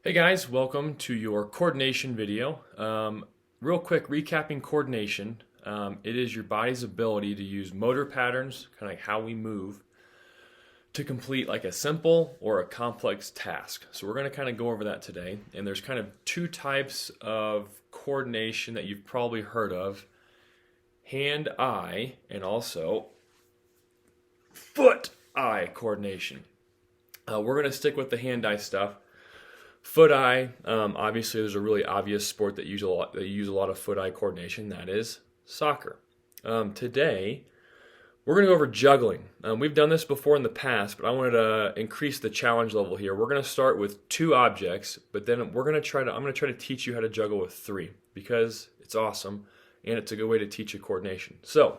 Hey guys, welcome to your coordination video. Real quick, recapping coordination. It is your body's ability to use motor patterns, kind of like how we move, to complete like a simple or a complex task. So we're going to kind of go over that today. And there's kind of two types of coordination that you've probably heard of: hand-eye and also foot-eye coordination. We're going to stick with the hand-eye stuff. Foot-eye, obviously there's a really obvious sport that use a lot of foot-eye coordination. That is soccer. Today, we're going to go over juggling. We've done this before in the past, but I wanted to increase the challenge level here. We're going to start with 2 objects, but then I'm going to try to teach you how to juggle with 3 because it's awesome and it's a good way to teach you coordination. So,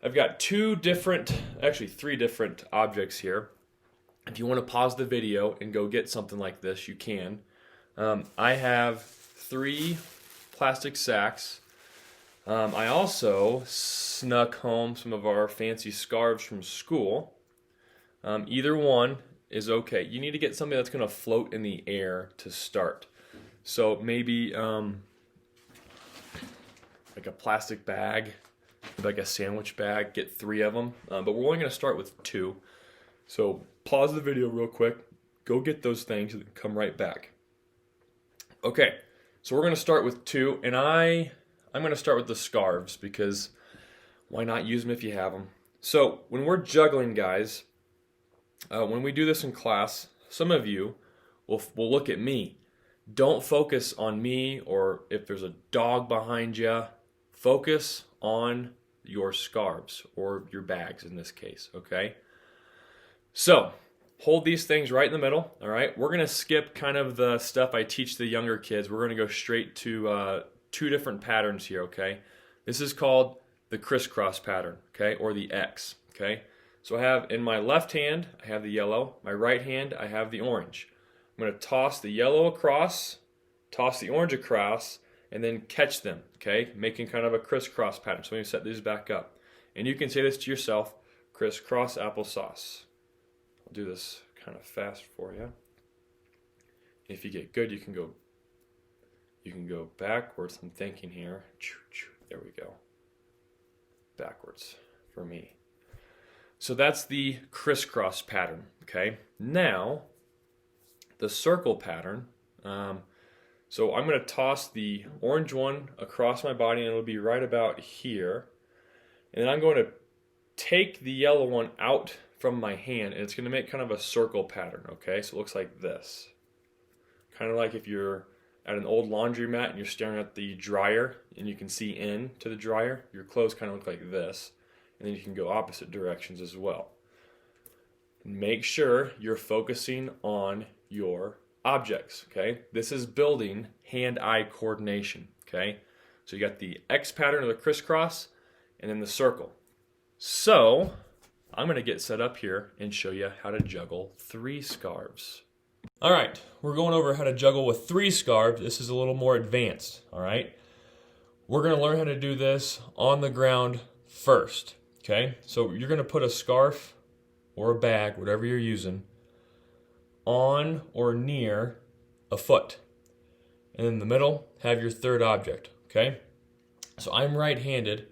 I've got 3 different objects here. If you want to pause the video and go get something like this, you can. I have 3 plastic sacks. I also snuck home some of our fancy scarves from school. Either one is okay. You need to get something that's going to float in the air to start. So maybe like a plastic bag, like a sandwich bag. Get 3 of them. But we're only going to start with 2. So pause the video real quick, go get those things, and come right back. Okay, so we're going to start with 2, and I'm going to start with the scarves because why not use them if you have them? So when we're juggling, guys, when we do this in class, some of you will look at me. Don't focus on me or if there's a dog behind you. Focus on your scarves or your bags in this case, okay? So, hold these things right in the middle, all right? We're going to skip kind of the stuff I teach the younger kids. We're going to go straight to 2 different patterns here, okay? This is called the crisscross pattern, okay, or the X, okay? So I have in my left hand, I have the yellow. My right hand, I have the orange. I'm going to toss the yellow across, toss the orange across, and then catch them, okay? Making kind of a crisscross pattern. So let me set these back up. And you can say this to yourself: crisscross applesauce. Do this kind of fast for you. If you get good, you can go backwards. I'm thinking here. There we go. Backwards for me. So that's the crisscross pattern, okay? Now, the circle pattern. So I'm going to toss the orange one across my body, and it'll be right about here. And then I'm going to take the yellow one out from my hand, and it's going to make kind of a circle pattern, okay? So it looks like this. Kind of like if you're at an old laundromat and you're staring at the dryer and you can see into the dryer, your clothes kind of look like this. And then you can go opposite directions as well. Make sure you're focusing on your objects, okay? This is building hand-eye coordination, okay? So you got the X pattern of the crisscross and then the circle. So I'm going to get set up here and show you how to juggle 3 scarves. All right, we're going over how to juggle with 3 scarves. This is a little more advanced, all right? We're going to learn how to do this on the ground first, okay? So you're going to put a scarf or a bag, whatever you're using, on or near a foot. And in the middle, have your 3rd object, okay? So I'm right-handed.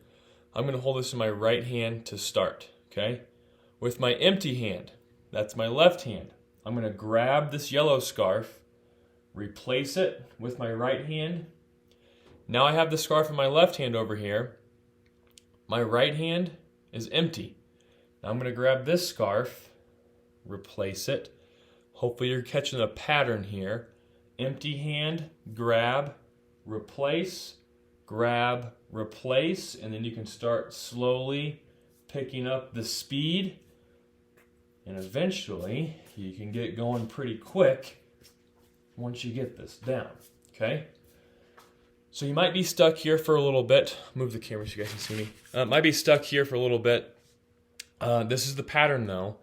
I'm going to hold this in my right hand to start, okay? With my empty hand, that's my left hand, I'm going to grab this yellow scarf, replace it with my right hand. Now I have the scarf in my left hand over here. My right hand is empty. Now I'm going to grab this scarf, replace it. Hopefully you're catching a pattern here. Empty hand, grab, replace, and then you can start slowly picking up the speed. And eventually, you can get going pretty quick once you get this down, okay? So you might be stuck here for a little bit. Move the camera so you guys can see me. Might be stuck here for a little bit. This is the pattern, though,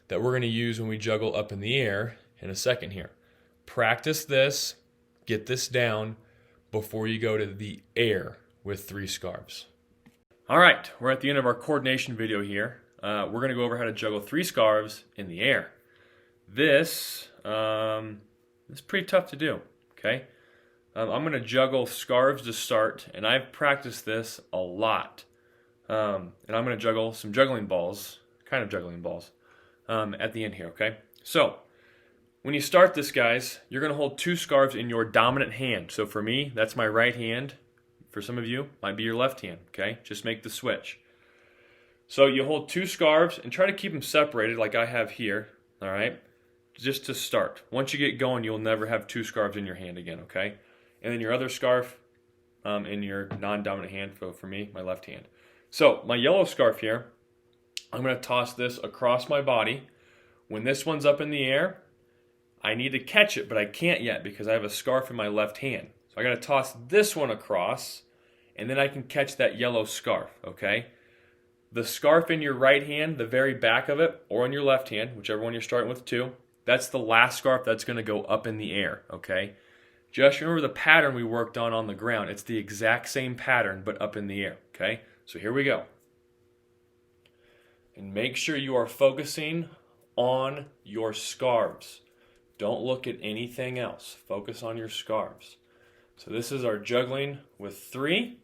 that we're going to use when we juggle up in the air in a second here. Practice this, get this down before you go to the air with 3 scarves. All right, we're at the end of our coordination video here. We're going to go over how to juggle 3 scarves in the air. This It's pretty tough to do, okay? I'm going to juggle scarves to start, and I've practiced this a lot. And I'm going to juggle some juggling balls, kind of juggling balls, at the end here, okay? So, when you start this, guys, you're going to hold 2 scarves in your dominant hand. So for me, that's my right hand. For some of you, might be your left hand, okay? Just make the switch. So you hold 2 scarves and try to keep them separated like I have here, all right? Just to start. Once you get going, you'll never have 2 scarves in your hand again, okay? And then your other scarf in your non-dominant hand, for me, my left hand. So my yellow scarf here, I'm going to toss this across my body. When this one's up in the air, I need to catch it, but I can't yet because I have a scarf in my left hand. So I got to toss this one across, and then I can catch that yellow scarf, okay? The scarf in your right hand, the very back of it, or in your left hand, whichever one you're starting with too, that's the last scarf that's going to go up in the air, okay? Just remember the pattern we worked on the ground. It's the exact same pattern, but up in the air, okay? So here we go. And make sure you are focusing on your scarves. Don't look at anything else. Focus on your scarves. So this is our juggling with 3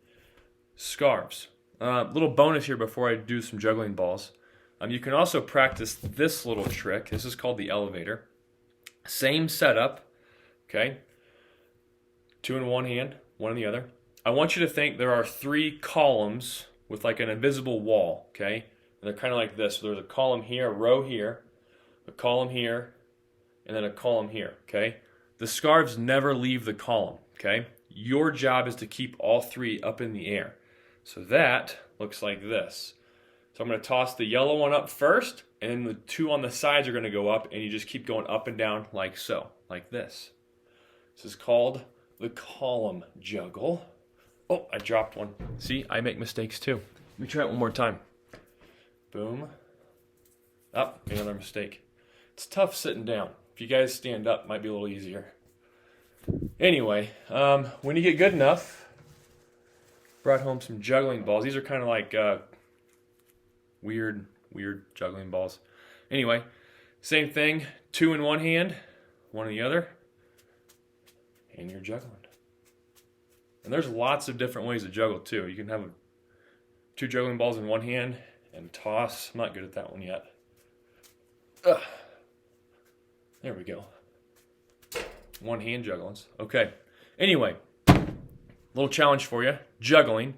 scarves. Little bonus here before I do some juggling balls. You can also practice this little trick. This is called the elevator. Same setup, okay? 2 in one hand, 1 in the other. I want you to think there are 3 columns with like an invisible wall, okay? And they're kind of like this. So there's a column here, a row here, a column here, and then a column here, okay? The scarves never leave the column, okay? Your job is to keep all 3 up in the air. So that looks like this. So I'm going to toss the yellow one up first, and then the 2 on the sides are going to go up, and you just keep going up and down like so, like this. This is called the column juggle. Oh, I dropped one. See, I make mistakes too. Let me try it one more time. Boom. Up, another mistake. It's tough sitting down. If you guys stand up, it might be a little easier. Anyway, when you get good enough, brought home some juggling balls. These are kind of like weird juggling balls. Anyway, same thing. 2 in one hand, 1 in the other, and you're juggling. And there's lots of different ways to juggle too. You can have 2 juggling balls in one hand and toss. I'm not good at that one yet. There we go. 1 hand jugglings. Okay. Anyway, little challenge for you. Juggling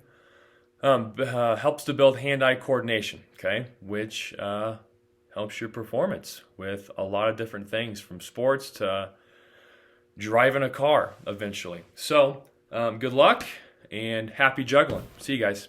helps to build hand-eye coordination, okay, which helps your performance with a lot of different things, from sports to driving a car eventually. So, good luck and happy juggling. See you guys.